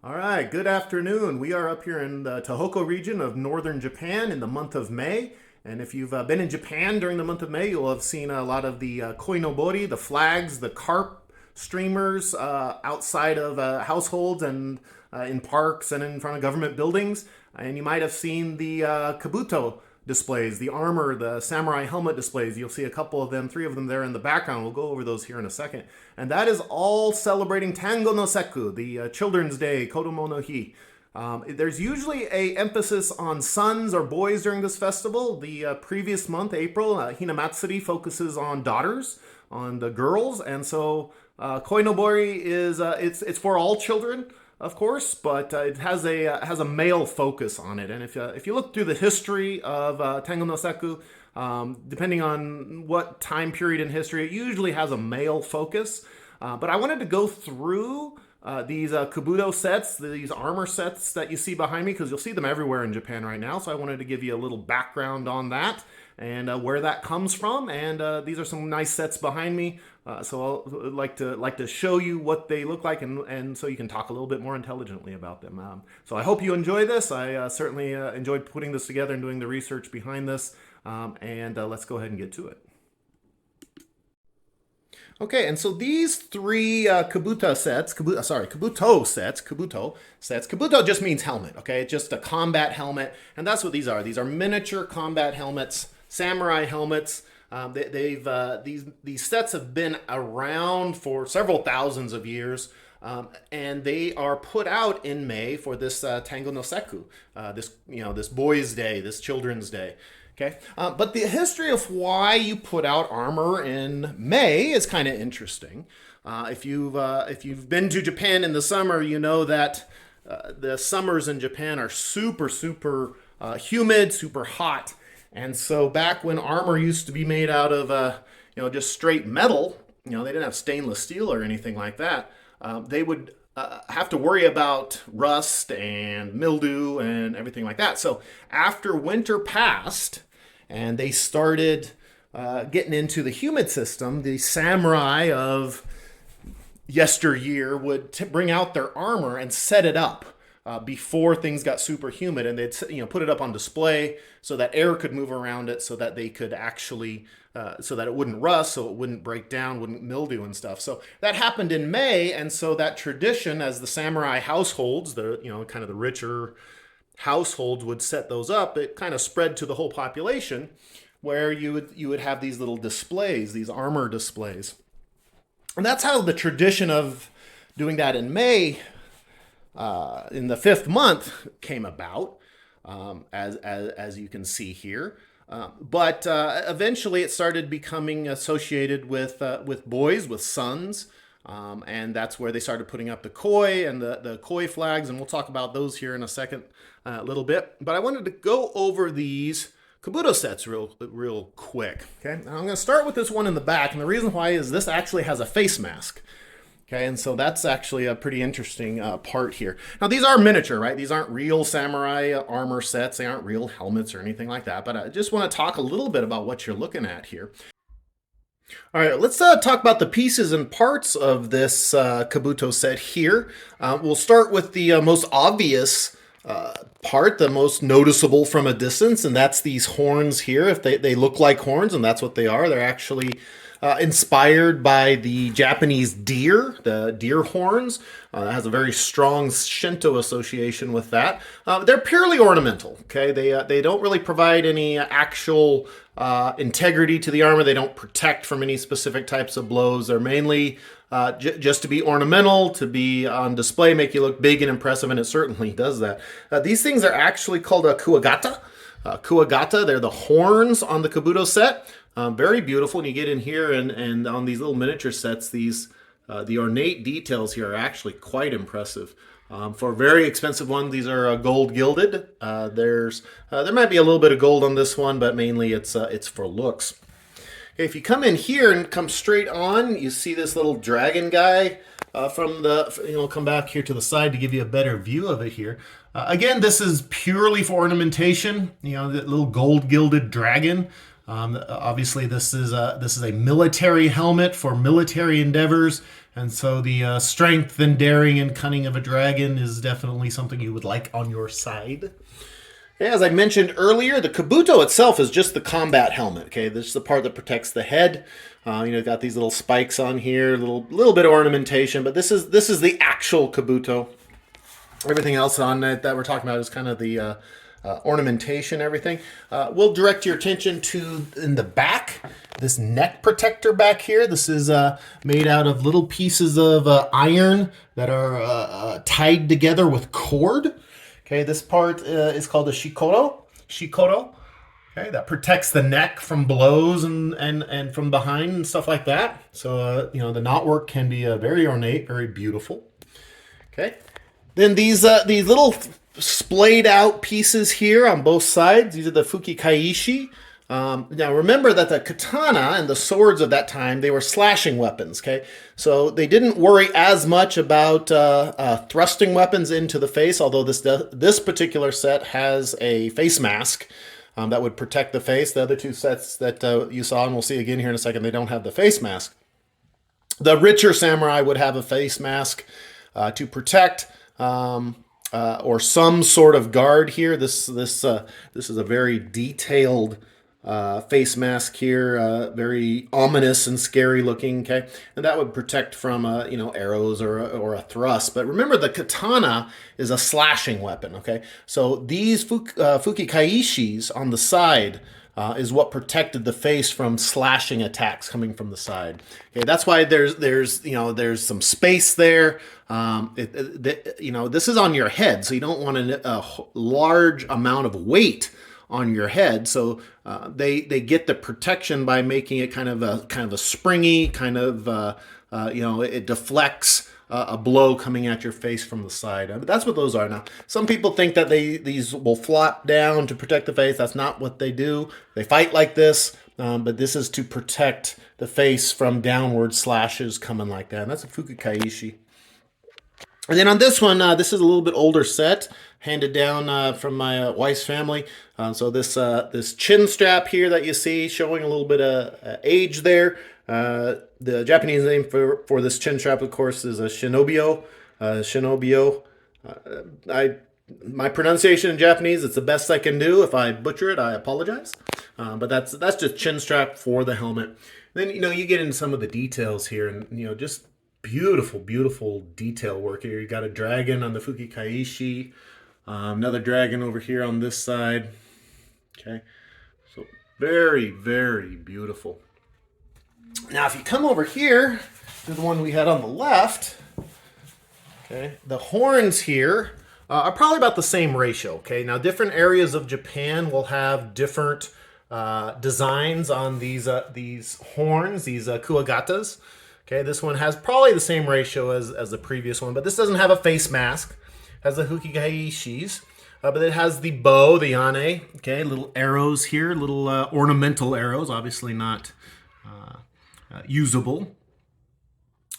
All right, good afternoon. We are up here in the Tohoku region of northern Japan in the month of May. And if you've been in Japan during the month of May, you'll have seen a lot of the koinobori, the flags, the carp streamers outside of households and in parks and in front of government buildings. And you might have seen the Kabuto displays, the armor, the samurai helmet displays. You'll see a couple of them, three of them there in the background. We'll go over those here in a second. And that is all celebrating Tango no Sekku, the Children's Day, Kodomo no Hi. There's usually a emphasis on sons or boys during this festival. The previous month, April, Hinamatsuri focuses on daughters, on the girls, and so Koinobori is it's for all children, of course, but it has a male focus on it. And if you look through the history of Tango no Seku, depending on what time period in history, it usually has a male focus. But I wanted to go through these Kabuto sets, these armor sets that you see behind me, because you'll see them everywhere in Japan right now. So I wanted to give you a little background on that and where that comes from. And these are some nice sets behind me. So I'd like to show you what they look like, and so you can talk a little bit more intelligently about them. So I hope you enjoy this. I certainly enjoyed putting this together and doing the research behind this. And let's go ahead and get to it. Okay, and so these three Kabuto sets, Kabuto just means helmet, okay? It's just a combat helmet, and that's what these are. These are miniature combat helmets, samurai helmets. These sets have been around for several thousands of years, and they are put out in May for this Tango no Seku, this Boys' Day, this Children's Day. Okay, but the history of why you put out armor in May is kind of interesting. If you've been to Japan in the summer, you know that the summers in Japan are super humid, super hot, and so back when armor used to be made out of just straight metal, they didn't have stainless steel or anything like that. They would have to worry about rust and mildew and everything like that. So after winter passed and they started getting into the humid system, the samurai of yesteryear would bring out their armor and set it up before things got super humid, and they'd put it up on display so that air could move around it, so that they could actually so that it wouldn't rust, so it wouldn't break down, wouldn't mildew and stuff. So that happened in May, and so that tradition, as the samurai households, the kind of the richer households would set those up, it kind of spread to the whole population, where you would have these little displays, these armor displays. And that's how the tradition of doing that in May, in the fifth month, came about, as you can see here. But eventually, it started becoming associated with boys, with sons, and that's where they started putting up the koi and the koi flags, and we'll talk about those here in a second, a little bit. But I wanted to go over these Kabuto sets real quick. Okay, now I'm going to start with this one in the back, and the reason why is this actually has a face mask. Okay, and so that's actually a pretty interesting part here. Now, these are miniature, right? These aren't real samurai armor sets. They aren't real helmets or anything like that. But I just want to talk a little bit about what you're looking at here. All right, let's talk about the pieces and parts of this Kabuto set here. We'll start with the most obvious part, the most noticeable from a distance, and that's these horns here. If they look like horns, and that's what they are. They're actually inspired by the Japanese deer, the deer horns. It has a very strong Shinto association with that. They're purely ornamental. Okay, they don't really provide any actual integrity to the armor. They don't protect from any specific types of blows. They're mainly just to be ornamental, to be on display, make you look big and impressive, and it certainly does that. These things are actually called a kuwagata. Kuwagata, they're the horns on the Kabuto set. Very beautiful. And you get in here and on these little miniature sets, the ornate details here are actually quite impressive. For a very expensive one, these are gold gilded. There might be a little bit of gold on this one, but mainly it's for looks. Okay, if you come in here and come straight on, you see this little dragon guy come back here to the side to give you a better view of it here. Again, this is purely for ornamentation. The little gold gilded dragon. Obviously, this is a military helmet for military endeavors. And so the strength and daring and cunning of a dragon is definitely something you would like on your side. As I mentioned earlier, the Kabuto itself is just the combat helmet. Okay, this is the part that protects the head. Got these little spikes on here, little bit of ornamentation, but this is the actual Kabuto. Everything else on it that we're talking about is kind of the ornamentation, everything. We'll direct your attention to in the back, this neck protector back here. This is made out of little pieces of iron that are tied together with cord. Okay, this part is called a shikodo. Shikodo. Okay, that protects the neck from blows and from behind and stuff like that. So the knotwork can be very ornate, very beautiful. Okay, then these little splayed out pieces here on both sides. These are the fukikaishi. Now remember that the katana and the swords of that time, they were slashing weapons, okay? So they didn't worry as much about thrusting weapons into the face, although this particular set has a face mask that would protect the face. The other two sets that you saw, and we'll see again here in a second, they don't have the face mask. The richer samurai would have a face mask to protect or some sort of guard here. This is a very detailed face mask here, very ominous and scary looking, okay? And that would protect from, arrows or a thrust. But remember, the katana is a slashing weapon, okay? So these fukikaishis on the side is what protected the face from slashing attacks coming from the side. Okay, that's why there's some space there. This is on your head, so you don't want a large amount of weight on your head, so they get the protection by making it kind of a springy it deflects a blow coming at your face from the side. But that's what those are. Now, some people think that these will flop down to protect the face. That's not what they do. They fight like this, but this is to protect the face from downward slashes coming like that. And that's a fukikaishi. And then on this one, this is a little bit older set, handed down from my wife's family. So this chin strap here that you see showing a little bit of age there. The Japanese name for this chin strap, of course, is a shinobio. My pronunciation in Japanese, it's the best I can do. If I butcher it, I apologize. But that's just chin strap for the helmet. Then you get into some of the details here, and just beautiful detail work here. You got a dragon on the fukikaishi, another dragon over here on this side. Okay, so very beautiful. Now, if you come over here to the one we had on the left, okay, the horns here are probably about the same ratio. Okay, now different areas of Japan will have different designs on these horns, these kuwagatas. Okay, this one has probably the same ratio as the previous one, but this doesn't have a face mask. It has the fukikaishis, but it has the bow, the yane. Okay, little arrows here, little ornamental arrows, obviously not usable.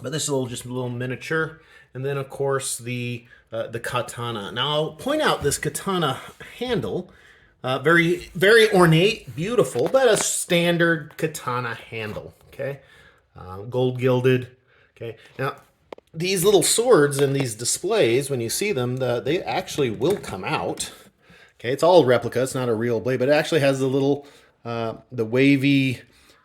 But this is just a little miniature. And then, of course, the katana. Now, I'll point out this katana handle. Very ornate, beautiful, but a standard katana handle. Okay, gold gilded. Okay, now these little swords in these displays, when you see them, they actually will come out. Okay, it's all replica. It's not a real blade, but it actually has the little the wavy.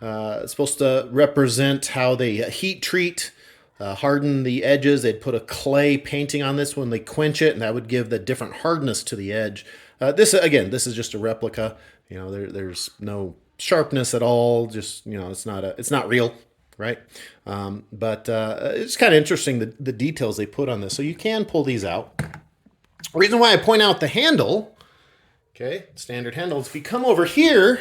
It's supposed to represent how they heat treat, harden the edges. They'd put a clay painting on this when they quench it, and that would give the different hardness to the edge. This is just a replica. There's no sharpness at all. Just it's not real, right? But it's kind of interesting the details they put on this. So you can pull these out. The reason why I point out the handle, okay, standard handles. If you come over here.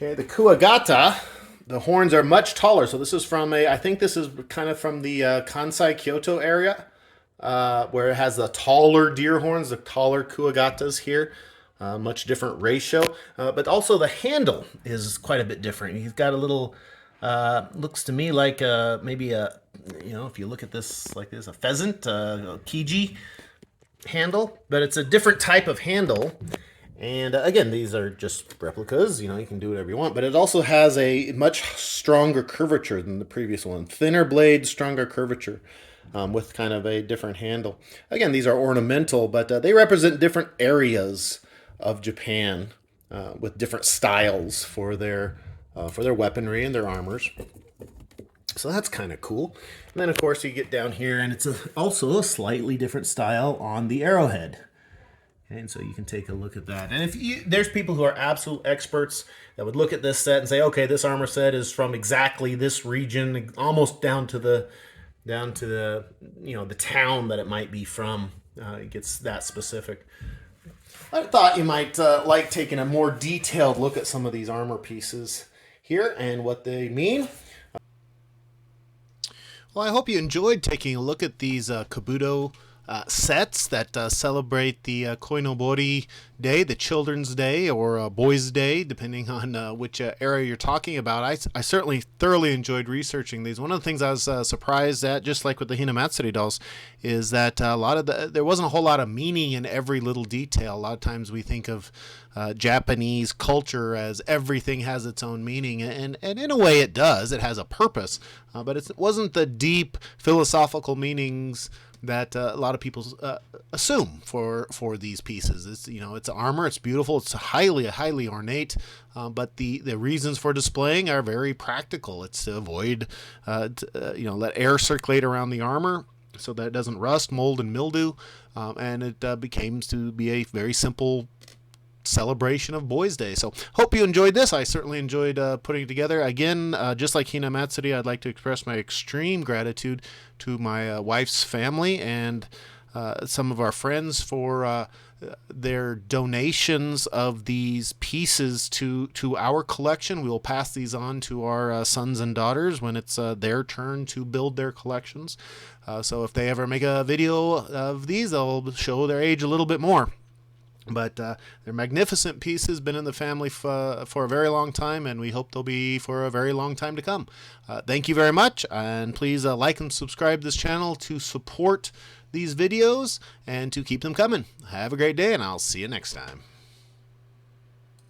Okay, the kuwagata, the horns are much taller. So this is I think this is kind of from the Kansai, Kyoto area, where it has the taller deer horns, the taller kuwagatas here, much different ratio. But also the handle is quite a bit different. He's got a little, looks to me like maybe if you look at this like this, a pheasant, a kiji handle, but it's a different type of handle. And again, these are just replicas. You can do whatever you want, but it also has a much stronger curvature than the previous one. Thinner blade, stronger curvature, with kind of a different handle. Again, these are ornamental, but they represent different areas of Japan, with different styles for their weaponry and their armors. So that's kind of cool. And then, of course, you get down here, and it's also a slightly different style on the arrowhead. And so you can take a look at that. And there's people who are absolute experts that would look at this set and say, okay, this armor set is from exactly this region, almost down to the the town that it might be from. It gets that specific. I thought you might like taking a more detailed look at some of these armor pieces here and what they mean. Well, I hope you enjoyed taking a look at these Kabuto sets that celebrate the Koinobori Day, the Children's Day, or Boys' Day, depending on which area you're talking about. I certainly thoroughly enjoyed researching these. One of the things I was surprised at, just like with the Hinamatsuri dolls, is that there wasn't a whole lot of meaning in every little detail. A lot of times we think of Japanese culture as everything has its own meaning, and in a way it does. It has a purpose, but it wasn't the deep philosophical meanings that a lot of people assume for these pieces. It's armor. It's beautiful. It's highly ornate. But the reasons for displaying are very practical. It's to avoid let air circulate around the armor so that it doesn't rust, mold, and mildew. And it became to be a very simple celebration of Boys' Day. So hope you enjoyed this. I certainly enjoyed putting it together. Again, just like Hinamatsuri, I'd like to express my extreme gratitude to my wife's family and some of our friends for their donations of these pieces to our collection. We will pass these on to our sons and daughters when it's their turn to build their collections. So if they ever make a video of these, they'll show their age a little bit more. But they're magnificent pieces, been in the family for a very long time, and we hope they'll be for a very long time to come. Thank you very much, and please like and subscribe this channel to support these videos and to keep them coming. Have a great day, and I'll see you next time.